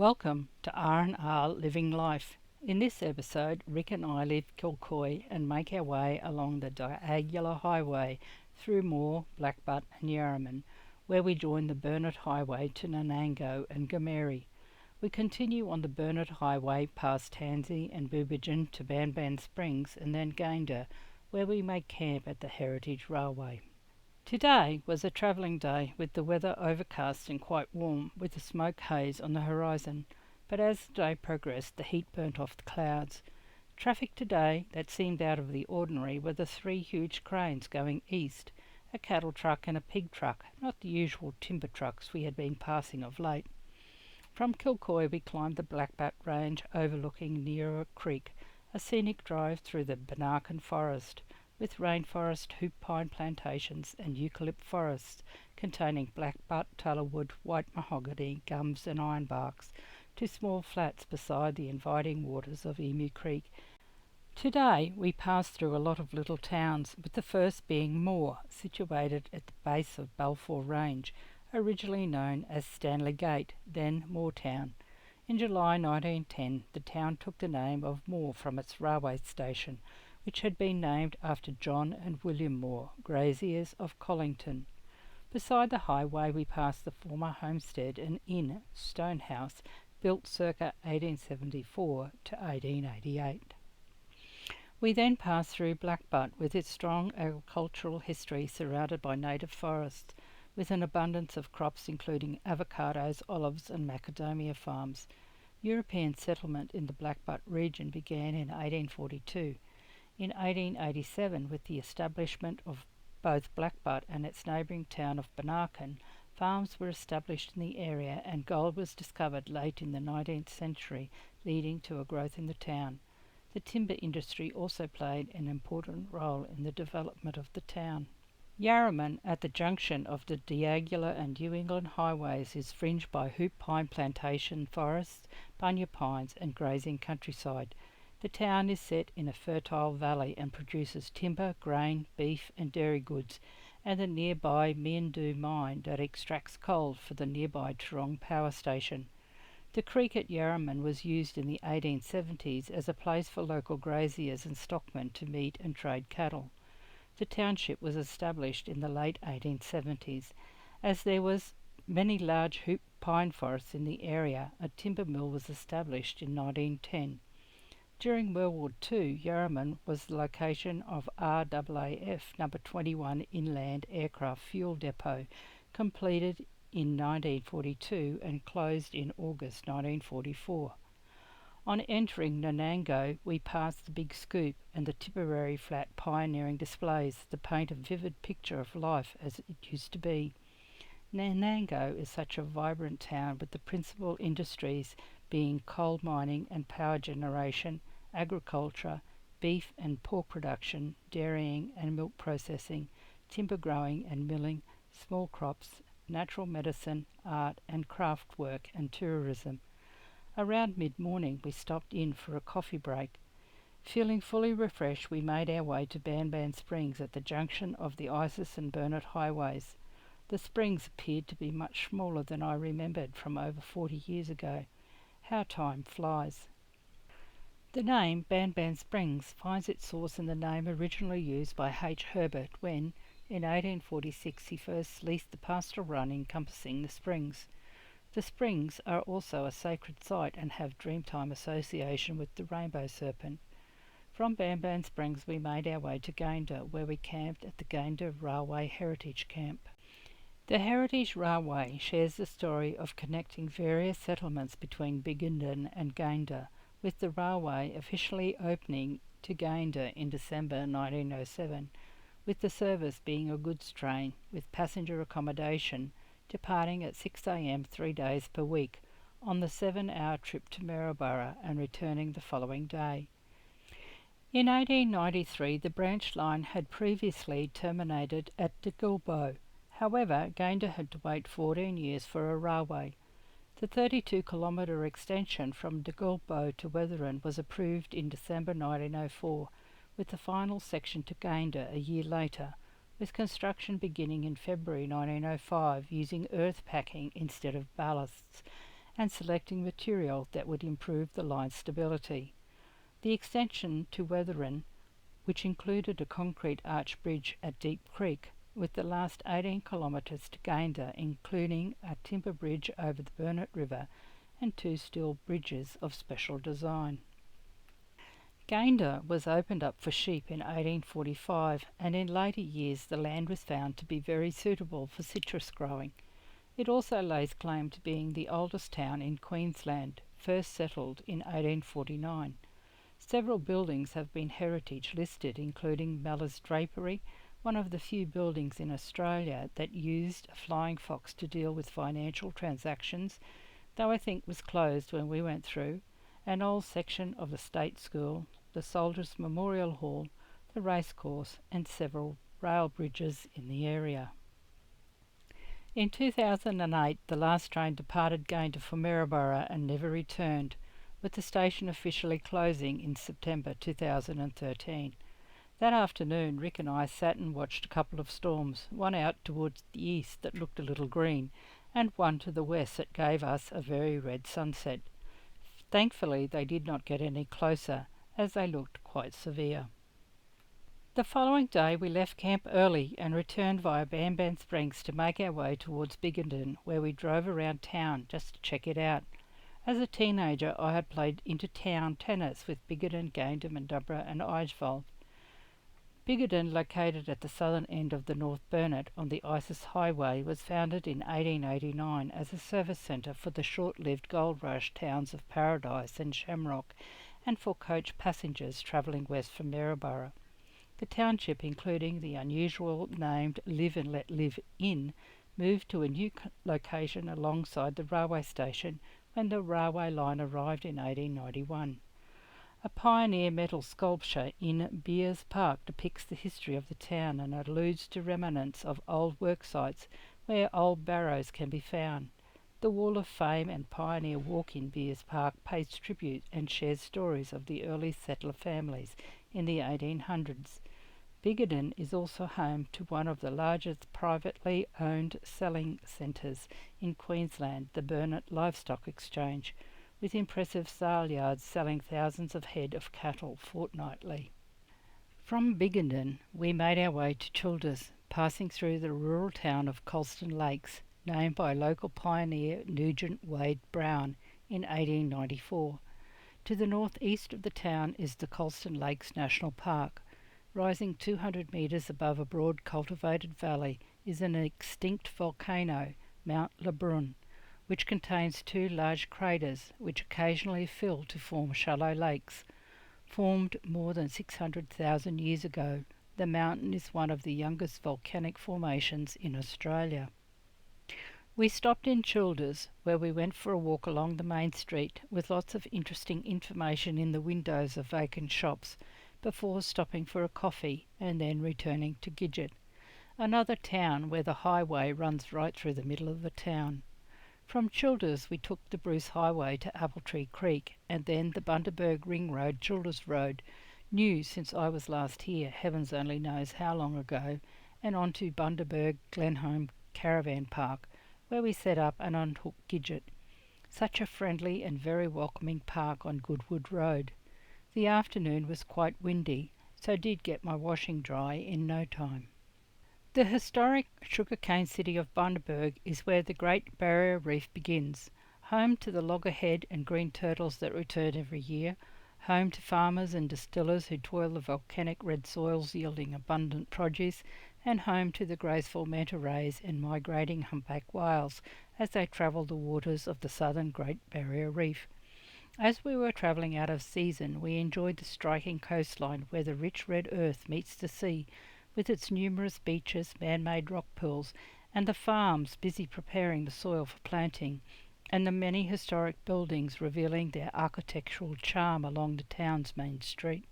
Welcome to R&R Living Life. In this episode, Rick and I leave Kilcoy and make our way along the diagonal highway through Moore, Blackbutt and Yarraman, where we join the Burnett Highway to Nanango and Gameri. We continue on the Burnett Highway past Tansy and Boobergin to Banban Springs and then Gayndah, where we make camp at the Heritage Railway. Today was a travelling day with the weather overcast and quite warm, with a smoke haze on the horizon, but as the day progressed the heat burnt off the clouds. Traffic today that seemed out of the ordinary were the three huge cranes going east, a cattle truck and a pig truck, not the usual timber trucks we had been passing of late. From Kilcoy we climbed the Blackbutt Range overlooking Neera Creek, a scenic drive through the Bundaberg forest, with rainforest, hoop pine plantations and eucalypt forests containing blackbutt, tallowood, white mahogany, gums and ironbarks, to small flats beside the inviting waters of Emu Creek. Today we passed through a lot of little towns, with the first being Moore, situated at the base of Balfour Range, originally known as Stanley Gate, then Mooretown. In July 1910 the town took the name of Moore from its railway station, which had been named after John and William Moore, graziers of Collington. Beside the highway we passed the former homestead and inn, Stonehouse, built circa 1874 to 1888. We then passed through Blackbutt, with its strong agricultural history surrounded by native forests, with an abundance of crops including avocados, olives and macadamia farms. European settlement in the Blackbutt region began in 1842. In 1887, with the establishment of both Blackbutt and its neighbouring town of Bundaberg, farms were established in the area and gold was discovered late in the 19th century, leading to a growth in the town. The timber industry also played an important role in the development of the town. Yarraman, at the junction of the Diagula and New England highways, is fringed by hoop pine plantation forests, bunya pines and grazing countryside. The town is set in a fertile valley and produces timber, grain, beef and dairy goods, and the nearby Meandu mine that extracts coal for the nearby Toorong power station. The creek at Yarraman was used in the 1870s as a place for local graziers and stockmen to meet and trade cattle. The township was established in the late 1870s. As there was many large hoop pine forests in the area, a timber mill was established in 1910. During World War II, Yarraman was the location of RAAF No. 21 Inland Aircraft Fuel Depot, completed in 1942 and closed in August 1944. On entering Nanango, we passed the Big Scoop and the Tipperary Flat pioneering displays that paint a vivid picture of life as it used to be. Nanango is such a vibrant town, with the principal industries being coal mining and power generation, agriculture, beef and pork production, dairying and milk processing, timber growing and milling, small crops, natural medicine, art and craft work and tourism. Around mid-morning we stopped in for a coffee break. Feeling fully refreshed, we made our way to Banban Springs at the junction of the Isis and Burnett highways. The springs appeared to be much smaller than I remembered from over 40 years ago. How time flies. The name Banban Springs finds its source in the name originally used by H. Herbert when, in 1846, he first leased the pastoral run encompassing the springs. The springs are also a sacred site and have Dreamtime association with the rainbow serpent. From Banban Springs we made our way to Gayndah, where we camped at the Gayndah Railway Heritage Camp. The Heritage Railway shares the story of connecting various settlements between Biggenden and Gayndah, with the railway officially opening to Gayndah in December 1907, with the service being a goods train with passenger accommodation departing at 6 a.m. 3 days per week on the 7-hour trip to Maryborough and returning the following day. In 1893 the branch line had previously terminated at Digulbo. However, Gayndah had to wait 14 years for a railway. The 32-kilometre extension from Digulbo to Wetherin was approved in December 1904, with the final section to Gayndah a year later, with construction beginning in February 1905 using earth packing instead of ballasts, and selecting material that would improve the line stability. The extension to Weatherin, which included a concrete arch bridge at Deep Creek, with the last 18 kilometres to Gayndah, including a timber bridge over the Burnett River and two steel bridges of special design. Gayndah was opened up for sheep in 1845, and in later years the land was found to be very suitable for citrus growing. It also lays claim to being the oldest town in Queensland, first settled in 1849. Several buildings have been heritage listed, including Mellors Drapery, one of the few buildings in Australia that used a flying fox to deal with financial transactions, though I think was closed when we went through, an old section of the State School, the Soldiers' Memorial Hall, the racecourse, and several rail bridges in the area. In 2008, the last train departed Gayndah for Maryborough and never returned, with the station officially closing in September 2013. That afternoon, Rick and I sat and watched a couple of storms, one out towards the east that looked a little green, and one to the west that gave us a very red sunset. Thankfully, they did not get any closer, as they looked quite severe. The following day we left camp early and returned via Bamban Springs to make our way towards Biggenden, where we drove around town just to check it out. As a teenager I had played inter-town tennis with Biggenden, Gayndah, Bundaberg and Eidsvold. Biggenden, located at the southern end of the North Burnett on the Isis Highway, was founded in 1889 as a service centre for the short-lived gold rush towns of Paradise and Shamrock, and for coach passengers travelling west from Maryborough. The township, including the unusual named Live and Let Live Inn, moved to a new location alongside the railway station when the railway line arrived in 1891. A pioneer metal sculpture in Beers Park depicts the history of the town and alludes to remnants of old work sites where old barrows can be found. The Wall of Fame and Pioneer Walk in Beers Park pays tribute and shares stories of the early settler families in the 1800s. Biggenden is also home to one of the largest privately owned selling centres in Queensland, the Burnett Livestock Exchange, with impressive sale yards selling thousands of head of cattle fortnightly. From Biggenden, we made our way to Childers, passing through the rural town of Colston Lakes, named by local pioneer Nugent Wade Brown in 1894. To the northeast of the town is the Colston Lakes National Park. Rising 200 metres above a broad cultivated valley is an extinct volcano, Mount Lebrun, which contains two large craters which occasionally fill to form shallow lakes. Formed more than 600,000 years ago, the mountain is one of the youngest volcanic formations in Australia. We stopped in Childers, where we went for a walk along the main street with lots of interesting information in the windows of vacant shops, before stopping for a coffee and then returning to Gidget, another town where the highway runs right through the middle of the town. From Childers we took the Bruce Highway to Appletree Creek and then the Bundaberg Ring Road, Childers Road, new since I was last here, heavens only knows how long ago, and on to Bundaberg Glenholme Caravan Park, where we set up and unhooked Gidget. Such a friendly and very welcoming park on Goodwood Road. The afternoon was quite windy, so did get my washing dry in no time. The historic sugarcane city of Bundaberg is where the Great Barrier Reef begins, home to the loggerhead and green turtles that return every year, home to farmers and distillers who toil the volcanic red soils yielding abundant produce, and home to the graceful manta rays and migrating humpback whales as they travel the waters of the southern Great Barrier Reef. As we were travelling out of season, we enjoyed the striking coastline where the rich red earth meets the sea, with its numerous beaches, man-made rock pools, and the farms busy preparing the soil for planting, and the many historic buildings revealing their architectural charm along the town's main street.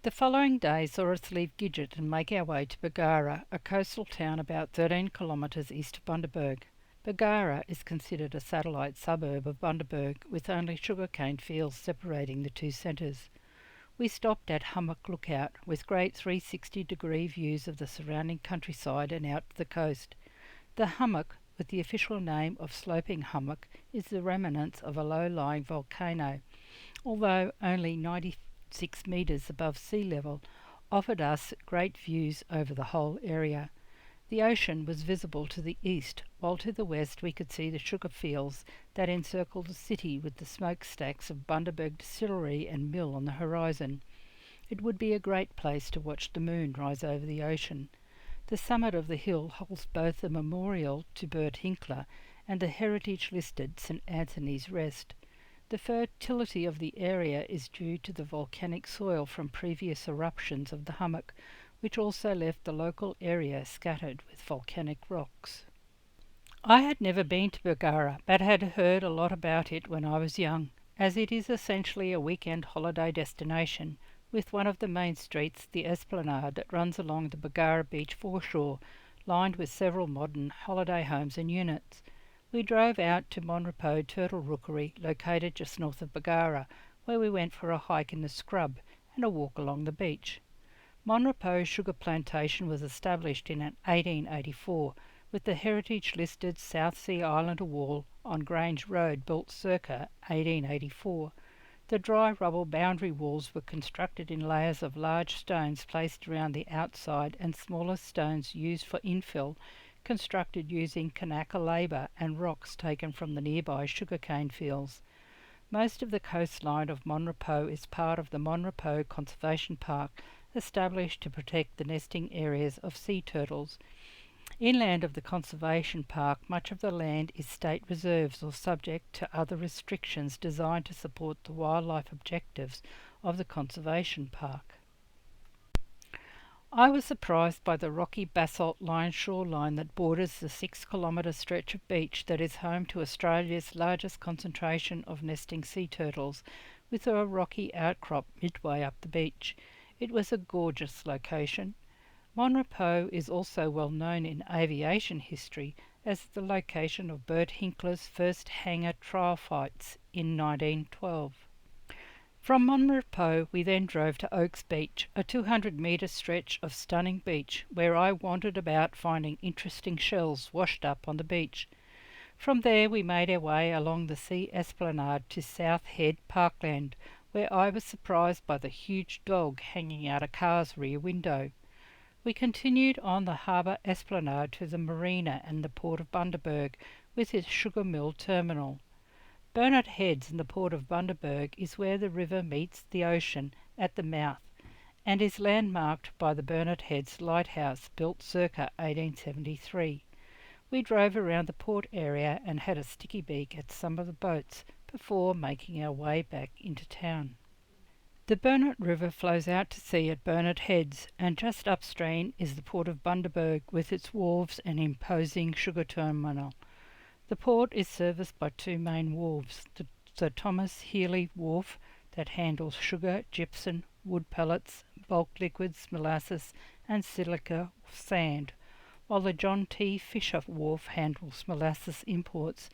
The following day saw us leave Gidget and make our way to Bargara, a coastal town about 13 kilometres east of Bundaberg. Bargara is considered a satellite suburb of Bundaberg, with only sugarcane fields separating the two centres. We stopped at Hummock Lookout, with great 360-degree views of the surrounding countryside and out to the coast. The hummock, with the official name of Sloping Hummock, is the remnants of a low-lying volcano, although only 96 metres above sea level, offered us great views over the whole area. The ocean was visible to the east, while to the west we could see the sugar fields that encircle the city with the smokestacks of Bundaberg distillery and mill on the horizon. It would be a great place to watch the moon rise over the ocean. The summit of the hill holds both a memorial to Bert Hinkler and the heritage-listed St Anthony's Rest. The fertility of the area is due to the volcanic soil from previous eruptions of the hummock, which also left the local area scattered with volcanic rocks. I had never been to Bargara, but had heard a lot about it when I was young, as it is essentially a weekend holiday destination, with one of the main streets, the Esplanade, that runs along the Bargara beach foreshore, lined with several modern holiday homes and units. We drove out to Monrepos Turtle Rookery, located just north of Bargara, where we went for a hike in the scrub and a walk along the beach. Monrepos Sugar Plantation was established in 1884, with the heritage-listed South Sea Islander Wall on Grange Road built circa 1884. The dry rubble boundary walls were constructed in layers of large stones placed around the outside and smaller stones used for infill, constructed using Kanaka labour and rocks taken from the nearby sugarcane fields. Most of the coastline of Monrepos is part of the Monrepos Conservation Park, established to protect the nesting areas of sea turtles. Inland of the Conservation Park, much of the land is state reserves or subject to other restrictions designed to support the wildlife objectives of the Conservation Park. I was surprised by the rocky basalt-lined shoreline that borders the 6-kilometre stretch of beach that is home to Australia's largest concentration of nesting sea turtles, with a rocky outcrop midway up the beach. It was a gorgeous location. Monrepos is also well known in aviation history as the location of Bert Hinkler's first hangar trial flights in 1912. From Monrepos we then drove to Oaks Beach, a 200-metre stretch of stunning beach where I wandered about finding interesting shells washed up on the beach. From there we made our way along the Sea Esplanade to South Head Parkland, where I was surprised by the huge dog hanging out a car's rear window. We continued on the harbour esplanade to the marina and the port of Bundaberg, with its sugar mill terminal. Burnett Heads in the port of Bundaberg is where the river meets the ocean at the mouth, and is landmarked by the Burnett Heads lighthouse, built circa 1873. We drove around the port area and had a sticky beak at some of the boats before making our way back into town. The Burnett River flows out to sea at Burnett Heads, and just upstream is the port of Bundaberg with its wharves and imposing sugar terminal. The port is serviced by two main wharves, the Sir Thomas Healy Wharf that handles sugar, gypsum, wood pellets, bulk liquids, molasses and silica sand, while the John T. Fisher Wharf handles molasses imports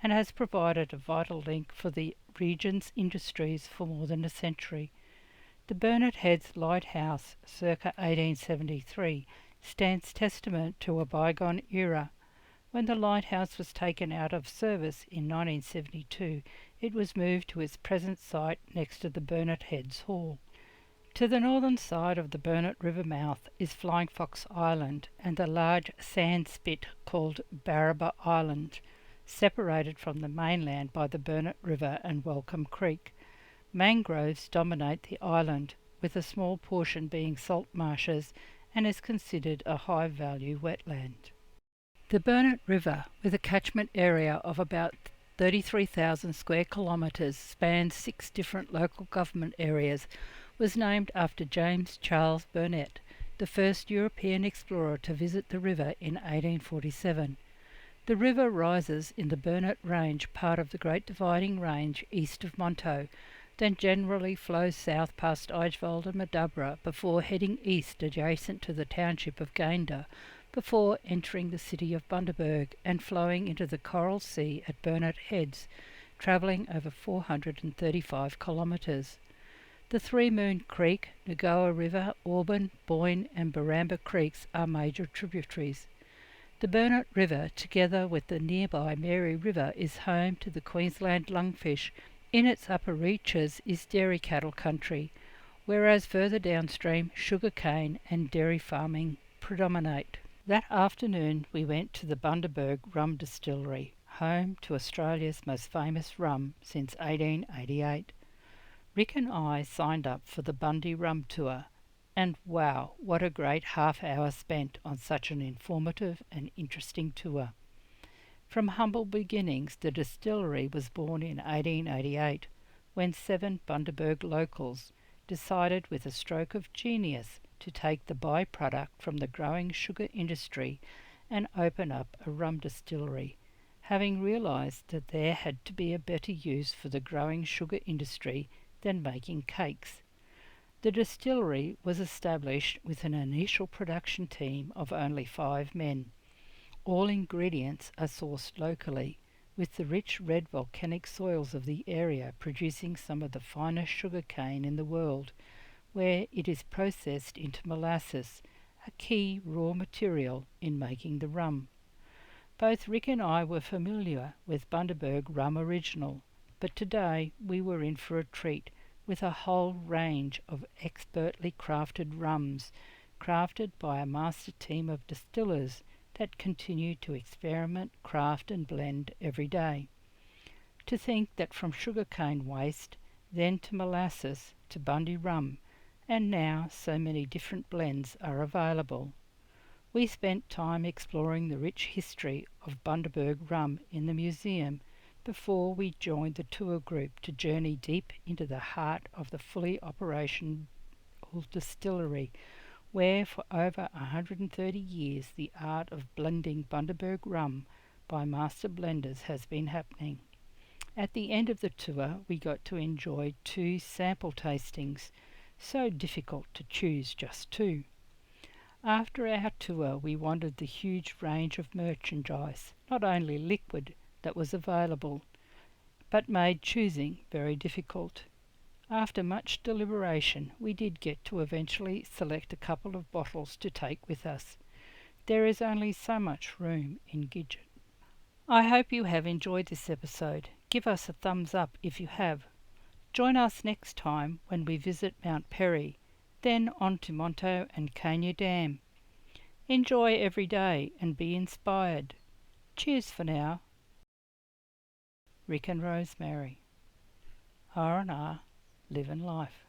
and has provided a vital link for the region's industries for more than a century. The Burnett Heads Lighthouse, circa 1873, stands testament to a bygone era. When the lighthouse was taken out of service in 1972, it was moved to its present site next to the Burnett Heads Hall. To the northern side of the Burnett River mouth is Flying Fox Island and the large sand spit called Barraba Island, separated from the mainland by the Burnett River and Welcome Creek. Mangroves dominate the island, with a small portion being salt marshes, and is considered a high-value wetland. The Burnett River, with a catchment area of about 33,000 square kilometres, spans 6 different local government areas, was named after James Charles Burnett, the first European explorer to visit the river in 1847. The river rises in the Burnett Range, part of the Great Dividing Range east of Monto, then generally flows south past Eichwald and Maddabra before heading east adjacent to the township of Gayndah, before entering the city of Bundaberg and flowing into the Coral Sea at Burnett Heads, travelling over 435 kilometres. The Three Moon Creek, Nagoa River, Auburn, Boyne and Baramba Creeks are major tributaries. The Burnett River, together with the nearby Mary River, is home to the Queensland lungfish. In its upper reaches is dairy cattle country, whereas further downstream sugarcane and dairy farming predominate. That afternoon we went to the Bundaberg rum distillery, home to Australia's most famous rum since 1888. Rick and I signed up for the Bundy Rum Tour, and wow, what a great half hour spent on such an informative and interesting tour. From humble beginnings, the distillery was born in 1888 when 7 Bundaberg locals decided with a stroke of genius to take the byproduct from the growing sugar industry and open up a rum distillery, having realised that there had to be a better use for the growing sugar industry than making cakes. The distillery was established with an initial production team of only 5 men. All ingredients are sourced locally, with the rich red volcanic soils of the area producing some of the finest sugar cane in the world, where it is processed into molasses, a key raw material in making the rum. Both Rick and I were familiar with Bundaberg Rum Original, but today we were in for a treat with a whole range of expertly crafted rums, crafted by a master team of distillers that continue to experiment, craft and blend every day. To think that from sugarcane waste, then to molasses, to Bundy rum, and now so many different blends are available. We spent time exploring the rich history of Bundaberg rum in the museum before we joined the tour group to journey deep into the heart of the fully operational distillery, where for over 130 years the art of blending Bundaberg rum by master blenders has been happening. At the end of the tour we got to enjoy 2 sample tastings, so difficult to choose just 2. After our tour we wandered the huge range of merchandise, not only liquid, that was available, but made choosing very difficult. After much deliberation, we did get to eventually select a couple of bottles to take with us. There is only so much room in Gidget. I hope you have enjoyed this episode. Give us a thumbs up if you have. Join us next time when we visit Mount Perry, then on to Monto and Kanya Dam. Enjoy every day and be inspired. Cheers for now. Rick and Rosemary. R&R, living life.